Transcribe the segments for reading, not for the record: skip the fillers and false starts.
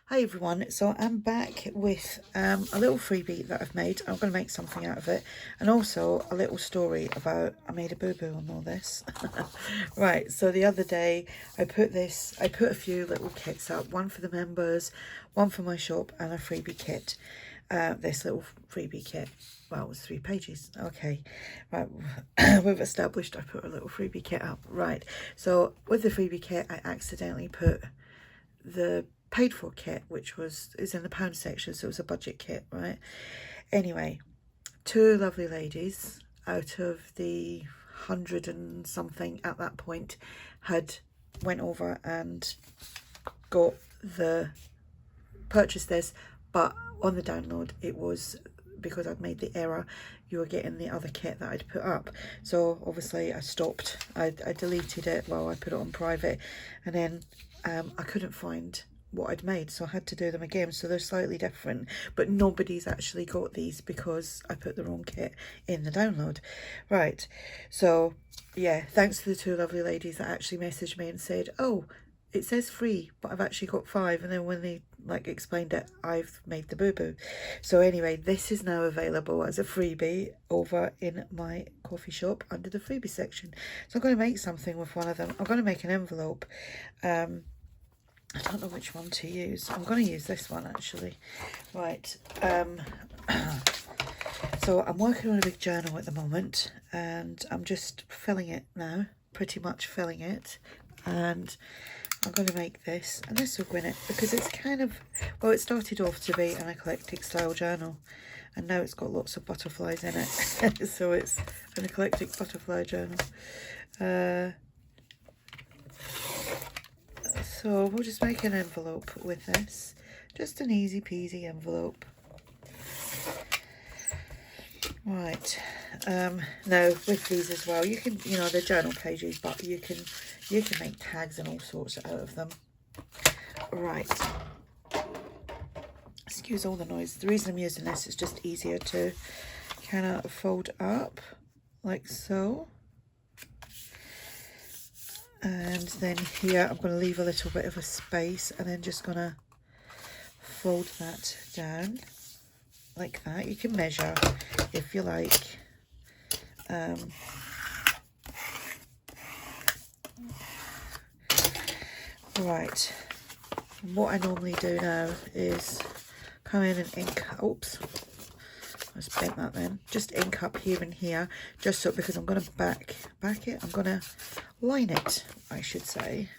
Hi everyone, so I'm back with a little freebie that I've made. I'm going to make something out of it, and also a little story about I made a boo-boo on all this. Right, so the other day I put a few little kits up, one for the members, one for my shop, and a freebie kit. This little freebie kit, well, it was 3 pages. Okay, right, we've established I put a little freebie kit up. Right, so with the freebie kit I accidentally put the paid for kit, which is in the pound section, so it was a budget kit, right? Anyway, 2 lovely ladies out of the 100 and something at that point had went over and purchased this, but on the download it was, because I'd made the error, you were getting the other kit that I'd put up. So obviously I stopped, I deleted it, well, I put it on private, and then I couldn't find what I'd made, so I had to do them again. So they're slightly different, but nobody's actually got these because I put the wrong kit in the download. Right, so yeah, thanks to the 2 lovely ladies that actually messaged me and said, oh, it says free, but I've actually got 5. And then when they explained it, I've made the boo-boo. So anyway, this is now available as a freebie over in my coffee shop under the freebie section. So I'm going to make something with one of them. I'm going to make an envelope. I don't know which one to use. I'm going to use this one actually. Right. So I'm working on a big journal at the moment, and I'm just filling it now, pretty much filling it, and I'm going to make this, and this will go in it because it's kind of, well, it started off to be an eclectic style journal, and now it's got lots of butterflies in it. So it's an eclectic butterfly journal. So we'll just make an envelope with this, just an easy peasy envelope. Right, now with these as well, you can, you know, they're journal pages, but you can make tags and all sorts out of them. Right, excuse all the noise. The reason I'm using this is just easier to kind of fold up like so. And then here I'm going to leave a little bit of a space, and then just going to fold that down like that. You can measure if you like. Right, and what I normally do now is come in and ink, oops, I just bent that then, just ink up here and here, just so, because I'm going to back it, I'm going to line it, I should say.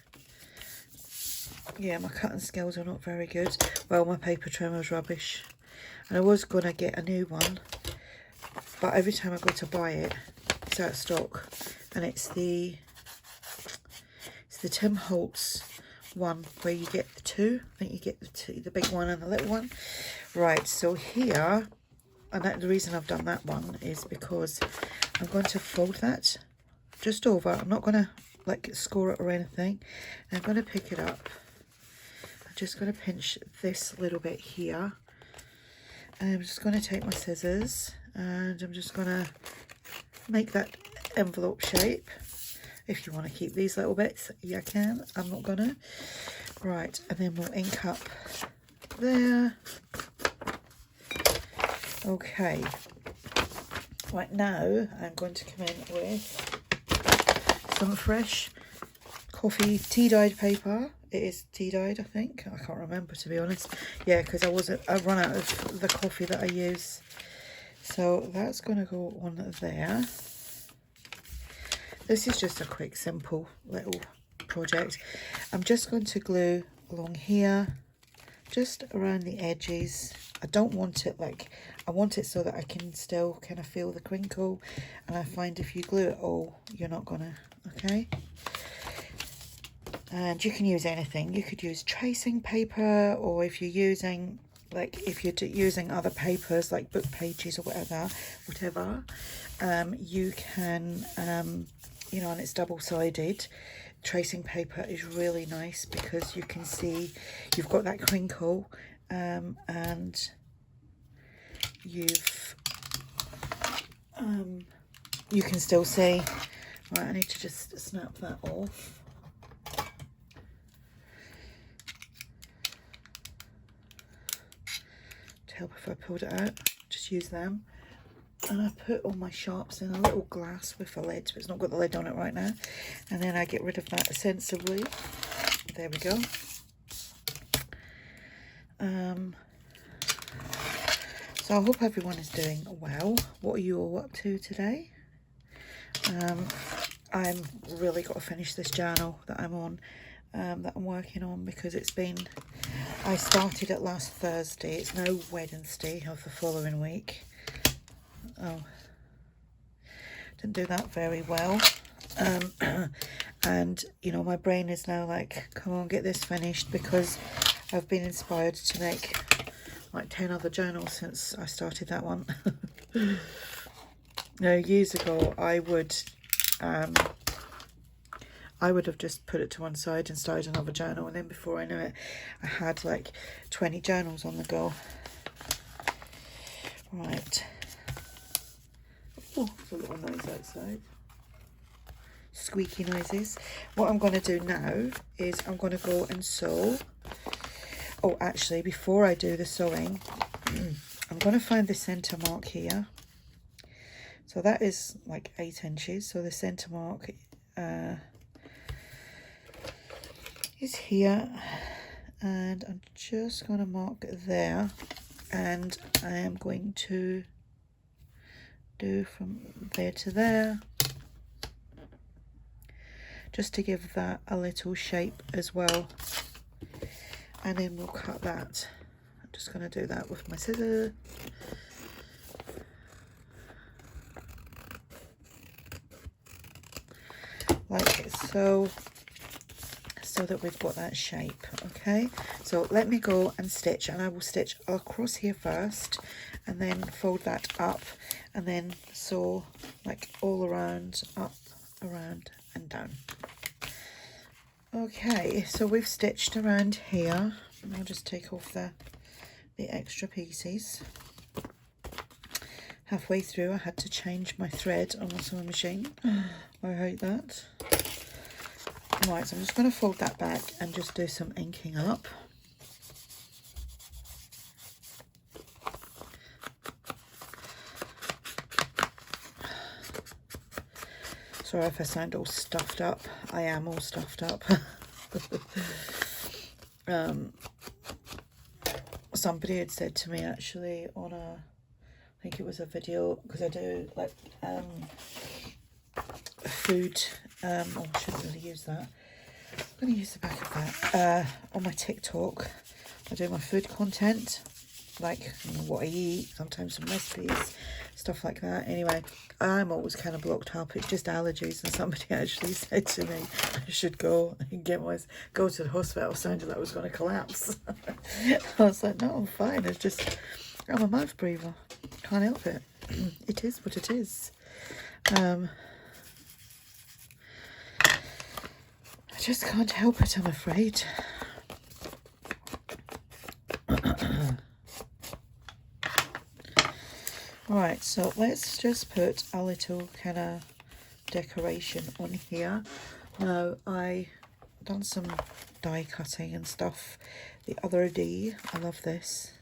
Yeah, my cutting skills are not very good. Well, my paper trimmer's rubbish, and I was going to get a new one, but every time I go to buy it, it's out of stock, and it's the Tim Holtz one where you get the 2. I think you get the big one and the little one. Right, so here, and the reason I've done that one is because I'm going to fold that just over. I'm not going to score it or anything. I'm going to pick it up. I'm just going to pinch this little bit here, and I'm just going to take my scissors, and I'm just going to make that envelope shape. If you want to keep these little bits, you can. I'm not gonna. Right, and then we'll ink up there. Okay. Right, now I'm going to come in with some fresh coffee tea-dyed paper. It is tea-dyed, I think. I can't remember, to be honest. Yeah, because I run out of the coffee that I use. So that's going to go on there. This is just a quick, simple little project. I'm just going to glue along here, just around the edges. I don't want it I want it so that I can still kind of feel the crinkle. And I find if you glue it all, you're not gonna, okay? And you can use anything. You could use tracing paper, or if you're using, if you're using other papers like book pages or whatever, you can, you know, and it's double-sided. Tracing paper is really nice because you can see you've got that crinkle, and you can still see. Right, I need to just snap that off. help if I pulled it out. Just use them. And I put all my sharps in a little glass with a lid, but it's not got the lid on it right now. And then I get rid of that sensibly. There we go. So I hope everyone is doing well. What are you all up to today? I'm really got to finish this journal that I'm on, that I'm working on, because it's been, I started it last Thursday. It's now Wednesday of the following week. Oh, didn't do that very well. And you know, my brain is now like, come on, get this finished, because I've been inspired to make like 10 other journals since I started that one. Now, years ago, I would have just put it to one side and started another journal, and then before I knew it, I had like 20 journals on the go. Right. Oh, there's a little noise outside. Squeaky noises. What I'm going to do now is I'm going to go and sew. Oh, actually, before I do the sewing, I'm going to find the centre mark here. So that is like 8 inches. So the centre mark is here. And I'm just going to mark there. And I am going to do from there to there. Just to give that a little shape as well. And then we'll cut that. I'm just going to do that with my scissors. Like so, so that we've got that shape. Okay, so let me go and stitch, and I will stitch across here first, and then fold that up, and then sew like all around, up, around and down. Okay, so we've stitched around here. I'll just take off the extra pieces. Halfway through, I had to change my thread on my sewing machine. I hate that. Right, so I'm just going to fold that back and just do some inking up. Sorry if I sound all stuffed up. I am all stuffed up. Somebody had said to me actually on a, I think it was a video, because I do like food, oh, I shouldn't really use that. I'm going to use the back of that. On my TikTok, I do my food content, like what I eat, sometimes some recipes, stuff like that. Anyway, I'm always kind of blocked up. It's just allergies, and somebody actually said to me I should go and go to the hospital. Sounded like I was going to collapse. I was like, no, I'm fine. It's just, I'm a mouth breather. Can't help it. It is what it is. I just can't help it, I'm afraid. Right, so let's just put a little kind of decoration on here. Now, I done some die cutting and stuff the other day. I love this.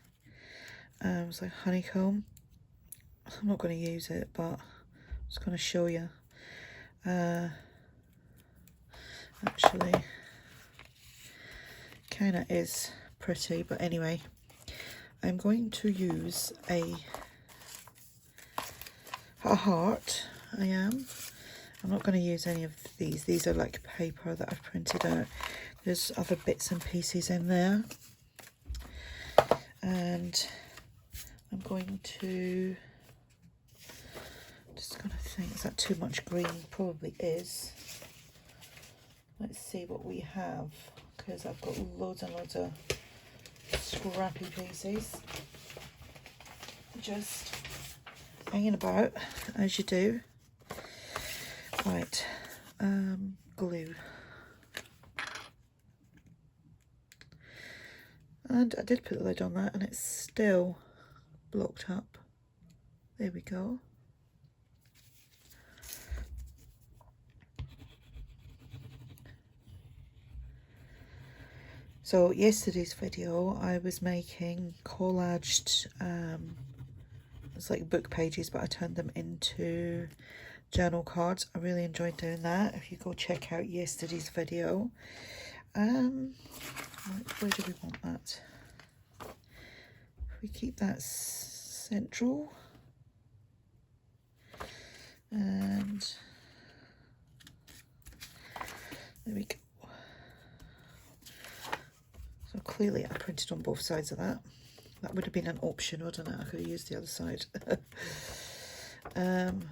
It's like honeycomb. I'm not going to use it, but I'm just going to show you. Actually, kind of is pretty, but anyway, I'm going to use a heart. I'm not going to use any of these. These are like paper that I've printed out. There's other bits and pieces in there, and I'm going to just gonna think, is that too much green? Probably is. Let's see what we have, because I've got loads and loads of scrappy pieces just hanging about, as you do. Right, glue. And I did put the lid on that, and it's still blocked up. There we go. So yesterday's video I was making collaged, it's like book pages, but I turned them into journal cards. I really enjoyed doing that. If you go check out yesterday's video. Where do we want that? If we keep that central, and there we go. So clearly I printed on both sides of that. That would have been an option, wouldn't it? I could have used the other side. And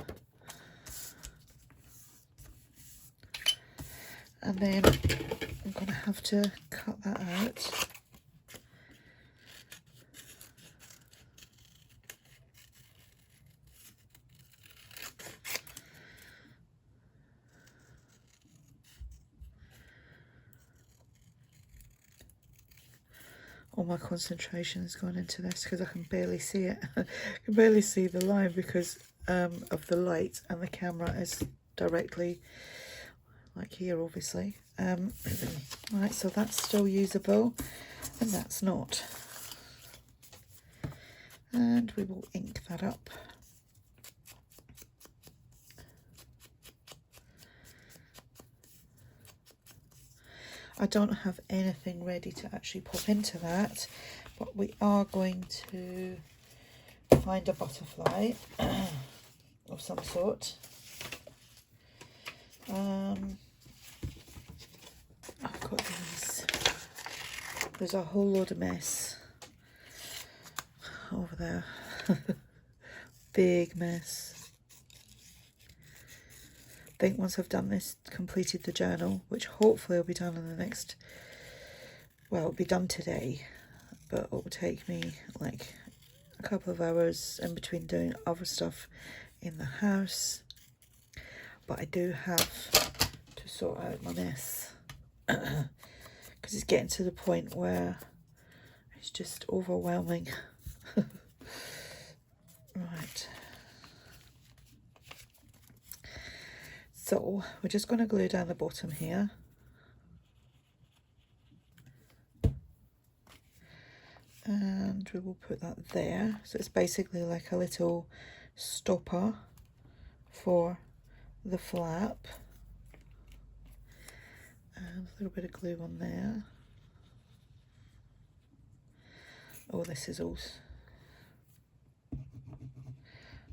then I'm going to have to cut that out. All my concentration has gone into this because I can barely see it. I can barely see the line because of the light, and the camera is directly like here, obviously. Right, so that's still usable and that's not. And we will ink that up. I don't have anything ready to actually pop into that, but we are going to find a butterfly of some sort. I've got these. There's a whole load of mess over there. Big mess. I think once I've done this, completed the journal, which hopefully will be done in the next, well, it'll be done today, but it will take me like a couple of hours in between doing other stuff in the house. But I do have to sort out my mess because it's getting to the point where it's just overwhelming. Right. So we're just going to glue down the bottom here. And we will put that there. So it's basically like a little stopper for the flap. And a little bit of glue on there. Oh, this is all...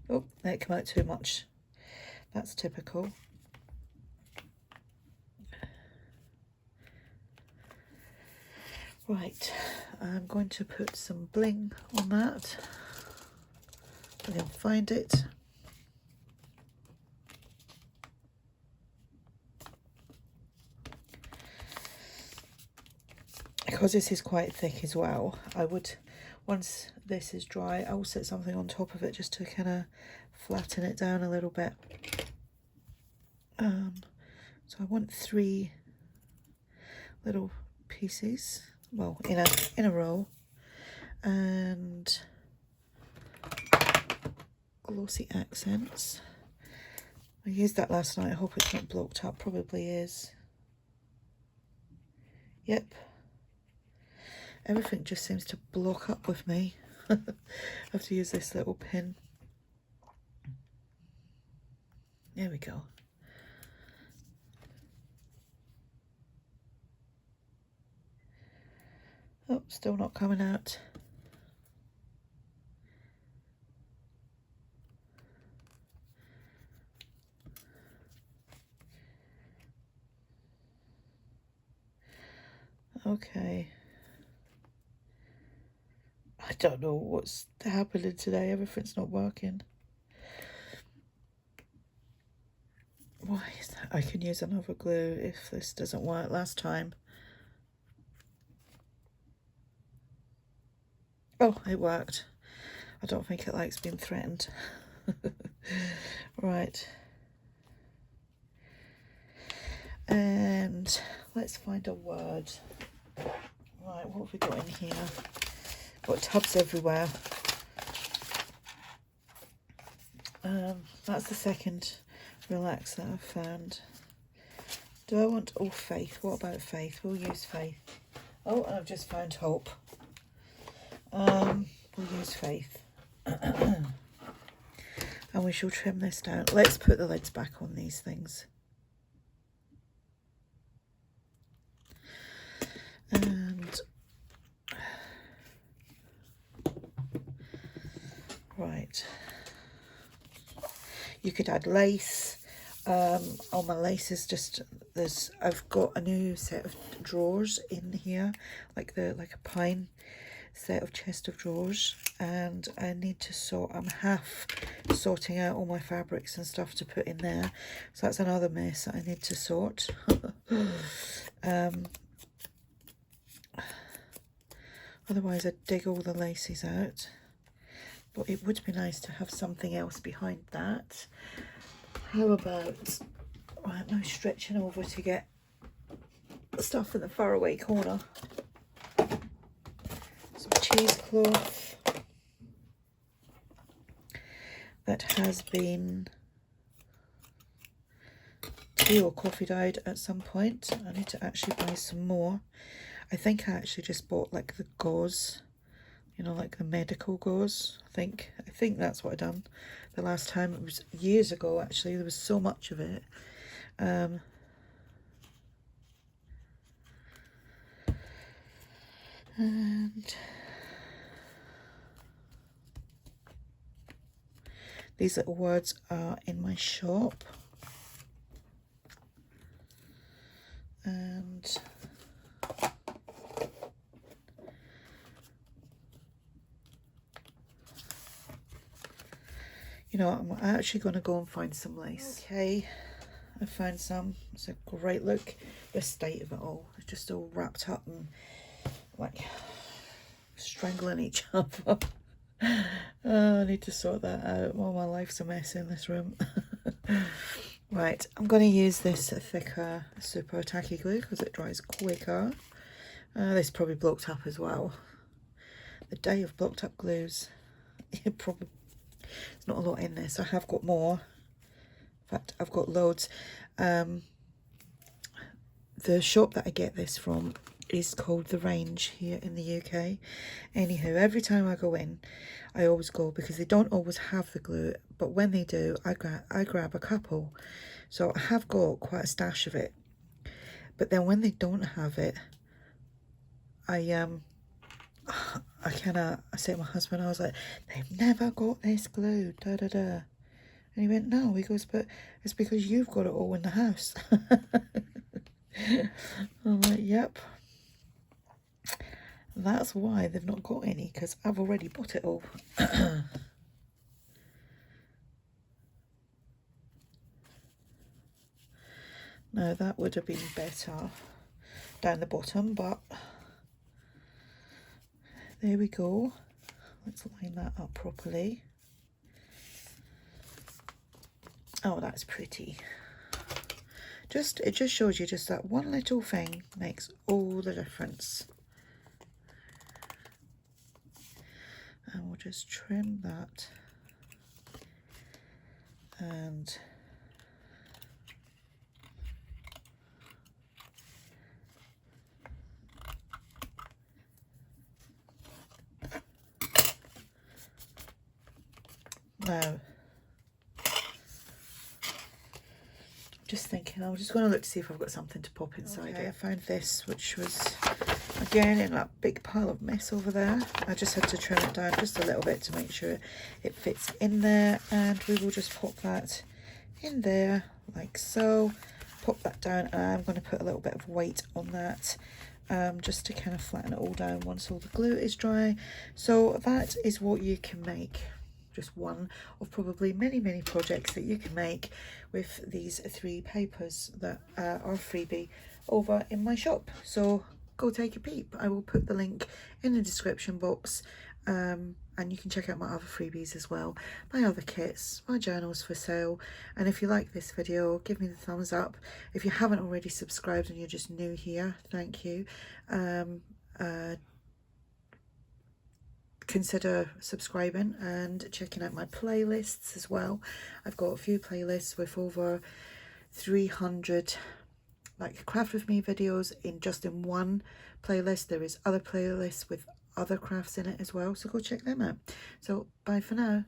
Oh, that came out too much. That's typical. Right, I'm going to put some bling on that. I can find it. Because this is quite thick as well, I would, once this is dry, I will set something on top of it just to kind of flatten it down a little bit. So I want 3 little pieces, well, in a row, and glossy accents. I used that last night. I hope it's not blocked up. Probably is. Yep. Everything just seems to block up with me. I have to use this little pin. There we go. Oh, still not coming out. Okay. I don't know what's happening today. Everything's not working. Why is that? I can use another glue if this doesn't work. Last time. Oh, it worked. I don't think it likes being threatened. Right. And let's find a word. Right, what have we got in here? Got tubs everywhere. That's the second relax that I've found. Do I want, oh, faith? What about faith? We'll use faith. Oh, and I've just found hope. We'll use faith. And we shall trim this down. Let's put the lids back on these things. And right, you could add lace. All my lace is just I've got a new set of drawers in here, like a pine set of chest of drawers, and I need to sort. I'm half sorting out all my fabrics and stuff to put in there, so that's another mess that I need to sort. Otherwise I'd dig all the laces out, but it would be nice to have something else behind that. How about, right, now stretching over to get stuff in the faraway corner. Some cheesecloth that has been tea or coffee dyed at some point. I need to actually buy some more. I think I actually just bought like the gauze, you know, like the medical gauze. I think that's what I done the last time. It was years ago actually. There was so much of it. And these little words are in my shop. And you know, I'm actually going to go and find some lace. Okay, I found some. It's a great look. The state of it all. It's just all wrapped up and like strangling each other. Oh, I need to sort that out. Well, my life's a mess in this room. Right, I'm going to use this thicker super tacky glue because it dries quicker. This probably blocked up as well. The day of blocked up glues. It probably, there's not a lot in this. I have got more. In fact, I've got loads. The shop that I get this from is called The Range here in the UK. Anywho, every time I go in, I always go because they don't always have the glue, but when they do, I grab a couple. So I have got quite a stash of it. But then when they don't have it, I say to my husband, I was like, they've never got this glue, da da da. And he went, no. He goes, but it's because you've got it all in the house. I'm like, yep. That's why they've not got any, because I've already bought it all. Now that would have been better down the bottom, but there we go. Let's line that up properly. Oh, that's pretty. It just shows you just that one little thing makes all the difference. And we'll just trim that. And now, just thinking, I'm just going to look to see if I've got something to pop inside it. I found this, which was again in that big pile of mess over there. I just had to trim it down just a little bit to make sure it fits in there, and we will just pop that in there like so. Pop that down, and I'm going to put a little bit of weight on that just to kind of flatten it all down once all the glue is dry. So that is what you can make. Just one of probably many projects that you can make with these 3 papers that are freebie over in my shop. So go take a peep. I will put the link in the description box, and you can check out my other freebies as well, my other kits, my journals for sale. And if you like this video, give me the thumbs up. If you haven't already subscribed and you're just new here, thank you. Consider subscribing and checking out my playlists as well. I've got a few playlists with over 300 like craft with me videos in one playlist. There is other playlists with other crafts in it as well, so go check them out. So bye for now.